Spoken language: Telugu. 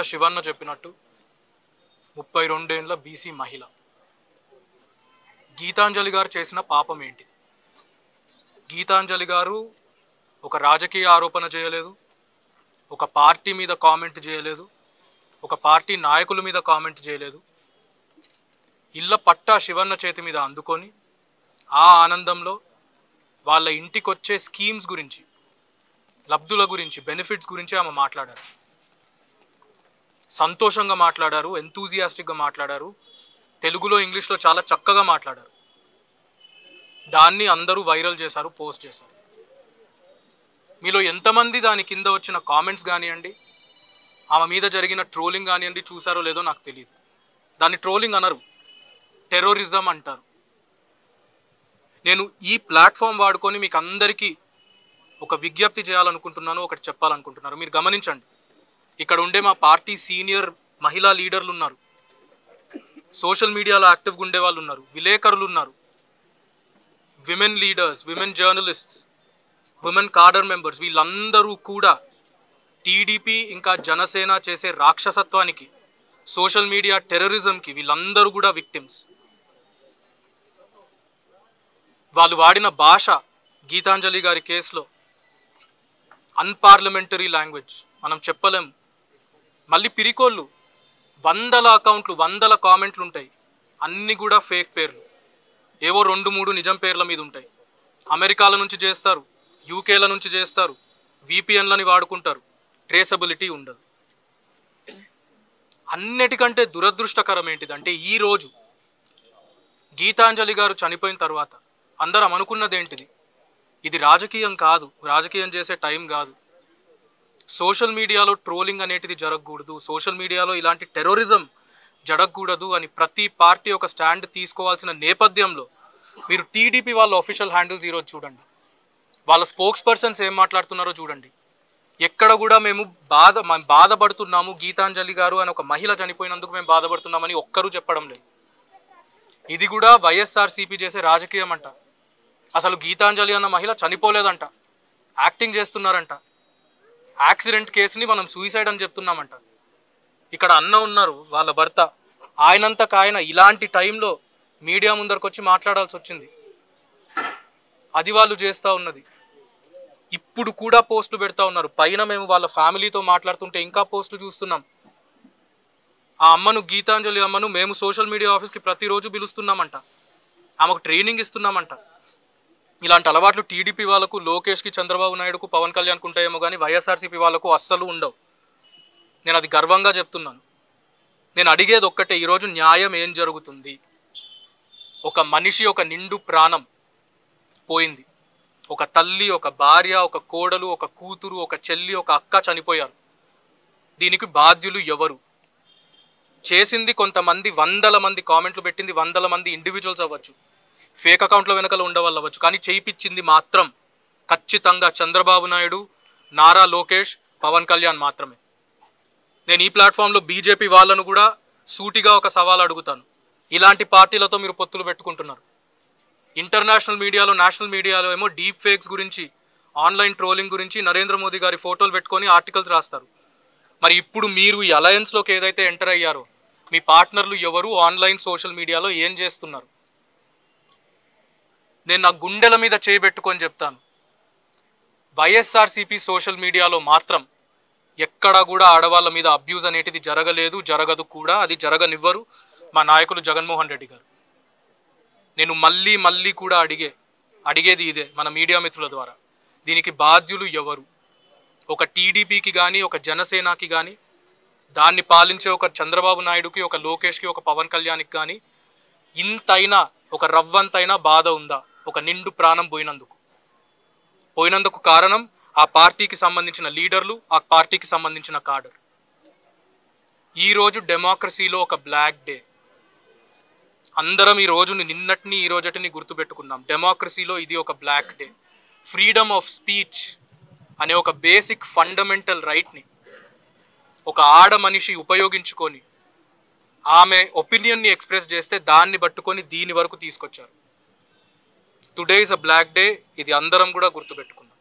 శివన్న చెప్పినట్టు 32 ఏళ్ల బీసీ మహిళ గీతాంజలి గారు చేసిన పాపం ఏంటి? గీతాంజలి గారు ఒక రాజకీయ ఆరోపణ చేయలేదు, ఒక పార్టీ మీద కామెంట్ చేయలేదు, ఒక పార్టీ నాయకుల మీద కామెంట్ చేయలేదు. ఇళ్ళ పట్టా శివన్న చేతి మీద అందుకొని ఆ ఆనందంలో వాళ్ళ ఇంటికి వచ్చే స్కీమ్స్ గురించి, లబ్ధుల గురించి, బెనిఫిట్స్ గురించి ఆమె మాట్లాడారు. సంతోషంగా మాట్లాడారు, ఎంతూజియాస్టిక్గా మాట్లాడారు, తెలుగులో ఇంగ్లీష్లో చాలా చక్కగా మాట్లాడారు. దాన్ని అందరూ వైరల్ చేశారు, పోస్ట్ చేశారు. మీలో ఎంతమంది దాని కింద వచ్చిన కామెంట్స్ కానివ్వండి, ఆమె మీద జరిగిన ట్రోలింగ్ కానివ్వండి చూసారో లేదో నాకు తెలియదు. దాన్ని ట్రోలింగ్ అనరు, టెర్రరిజం అంటారు. నేను ఈ ప్లాట్ఫామ్ వాడుకొని మీకు అందరికీ ఒక విజ్ఞప్తి చేయాలనుకుంటున్నాను, ఒకటి చెప్పాలనుకుంటున్నారు. మీరు గమనించండి, ఇక్కడ ఉండే మా పార్టీ సీనియర్ మహిళా లీడర్లు ఉన్నారు, సోషల్ మీడియాలో యాక్టివ్గా ఉండే వాళ్ళు ఉన్నారు, విలేకరులు ఉన్నారు, women leaders, women journalists, women cadre members, వీళ్ళందరూ కూడా టీడీపీ ఇంకా జనసేన చేసే రాక్షసత్వానికి, సోషల్ మీడియా టెర్రరిజంకి వీళ్ళందరూ కూడా విక్టిమ్స్. వాళ్ళు వాడిన భాష గీతాంజలి గారి కేసులో అన్పార్లమెంటరీ లాంగ్వేజ్, మనం చెప్పలేం. మళ్ళీ పిరికోళ్ళు, 100 అకౌంట్లు, 100 కామెంట్లు ఉంటాయి, అన్నీ కూడా ఫేక్ పేర్లు, ఏవో 2-3 నిజం పేర్ల మీద ఉంటాయి. అమెరికాల నుంచి చేస్తారు, యూకేల నుంచి చేస్తారు, విపిఎన్లని వాడుకుంటారు, ట్రేసబిలిటీ ఉండదు. అన్నిటికంటే దురదృష్టకరం ఏంటిదంటే, ఈరోజు గీతాంజలి గారు చనిపోయిన తర్వాత అందరం అనుకున్నది ఏంటిది? ఇది రాజకీయం కాదు, రాజకీయం చేసే టైం కాదు, సోషల్ మీడియాలో ట్రోలింగ్ అనేటిది జరగకూడదు, సోషల్ మీడియాలో ఇలాంటి టెర్రరిజం జరగకూడదు అని ప్రతి పార్టీ ఒక స్టాండ్ తీసుకోవాల్సిన నేపథ్యంలో మీరు టీడీపీ వాళ్ళ ఆఫీషియల్ హ్యాండిల్స్ ఈరోజు చూడండి, వాళ్ళ స్పోక్స్ పర్సన్స్ ఏం మాట్లాడుతున్నారో చూడండి. ఎక్కడ కూడా మేము బాధపడుతున్నాము, గీతాంజలి గారు అని ఒక మహిళ చనిపోయినందుకు మేము బాధపడుతున్నామని ఒక్కరూ చెప్పడం లేదు. ఇది కూడా వైఎస్ఆర్సీపీ చేసే రాజకీయం అంట. అసలు గీతాంజలి అన్న మహిళ చనిపోలేదంట, యాక్టింగ్ చేస్తున్నారంట. యాక్సిడెంట్ కేసుని మనం సూసైడ్ అని చెప్తున్నామంట. ఇక్కడ అన్న ఉన్నారు, వాళ్ళ భర్త, ఆయనంతకు ఆయన ఇలాంటి టైంలో మీడియా ముందరకు వచ్చి మాట్లాడాల్సి వచ్చింది. అది వాళ్ళు చేస్తూ ఉన్నది. ఇప్పుడు కూడా పోస్టులు పెడతా ఉన్నారు. పైన మేము వాళ్ళ ఫ్యామిలీతో మాట్లాడుతుంటే ఇంకా పోస్టులు చూస్తున్నాం. ఆ అమ్మను, గీతాంజలి అమ్మను మేము సోషల్ మీడియా ఆఫీస్కి ప్రతిరోజు పిలుస్తున్నామంట, ఆమెకు ట్రైనింగ్ ఇస్తున్నామంట. ఇలాంటి అలవాట్లు టీడీపీ వాళ్ళకు, లోకేష్కి, చంద్రబాబు నాయుడుకు, పవన్ కళ్యాణ్కు ఉంటాయేమో కానీ వైఎస్ఆర్సీపీ వాళ్ళకు అస్సలు ఉండవు. నేను అది గర్వంగా చెప్తున్నాను. నేను అడిగేది ఒక్కటే, ఈరోజు న్యాయం ఏం జరుగుతుంది? ఒక మనిషి, ఒక నిండు ప్రాణం పోయింది. ఒక తల్లి, ఒక భార్య, ఒక కోడలు, ఒక కూతురు, ఒక చెల్లి, ఒక అక్క చనిపోయారు. దీనికి బాధ్యులు ఎవరు? చేసింది కొంతమంది, 100 మంది కామెంట్లు పెట్టింది 100 మంది ఇండివిజువల్స్ అవ్వచ్చు, ఫేక్ అకౌంట్ల వెనకాల ఉండవాళ్ళు అవ్వచ్చు, కానీ చేయించింది మాత్రం ఖచ్చితంగా చంద్రబాబు నాయుడు, నారా లోకేష్, పవన్ కళ్యాణ్ మాత్రమే. నేను ఈ ప్లాట్ఫామ్లో బీజేపీ వాళ్ళను కూడా సూటిగా ఒక సవాల్ అడుగుతాను. ఇలాంటి పార్టీలతో మీరు పొత్తులు పెట్టుకుంటున్నారు. ఇంటర్నేషనల్ మీడియాలో, నేషనల్ మీడియాలో ఏమో డీప్ ఫేక్స్ గురించి, ఆన్లైన్ ట్రోలింగ్ గురించి నరేంద్ర మోదీ గారి ఫోటోలు పెట్టుకొని ఆర్టికల్స్ రాస్తారు. మరి ఇప్పుడు మీరు ఈ అలయన్స్లోకి ఏదైతే ఎంటర్ అయ్యారో, మీ పార్ట్నర్లు ఎవరు, ఆన్లైన్ సోషల్ మీడియాలో ఏం చేస్తున్నారు? నేను నా గుండెల మీద చేయబెట్టుకొని చెప్తాను, వైఎస్ఆర్సీపీ సోషల్ మీడియాలో మాత్రం ఎక్కడా కూడా ఆడవాళ్ళ మీద అబ్యూజ్ అనేటిది జరగలేదు, జరగదు కూడా, అది జరగనివ్వరు మా నాయకులు జగన్మోహన్ రెడ్డి గారు. నేను మళ్ళీ కూడా అడిగేది ఇదే మన మీడియా మిత్రుల ద్వారా, దీనికి బాధ్యులు ఎవరు? ఒక టీడీపీకి కానీ, ఒక జనసేనకి కానీ, దాన్ని పాలించే ఒక చంద్రబాబు నాయుడుకి, ఒక లోకేష్కి, ఒక పవన్ కళ్యాణ్కి కానీ ఇంతైనా, ఒక రవ్వంతైనా బాధ ఉందా? ఒక నిండు ప్రాణం పోయినందుకు కారణం ఆ పార్టీకి సంబంధించిన లీడర్లు, ఆ పార్టీకి సంబంధించిన కాడర్. ఈరోజు డెమోక్రసీలో ఒక బ్లాక్ డే. అందరం ఈ రోజుని, నిన్నటిని, ఈ రోజటిని గుర్తుపెట్టుకున్నాం. డెమోక్రసీలో ఇది ఒక black day. Freedom of speech అనే ఒక బేసిక్ ఫండమెంటల్ రైట్ని ఒక ఆడ మనిషి ఉపయోగించుకొని ఆమె ఒపీనియన్ని ఎక్స్ప్రెస్ చేస్తే దాన్ని పట్టుకొని దీని వరకు తీసుకొచ్చారు. Today is a black day. ఇది అందరం కూడా గుర్తుపెట్టుకున్నాం.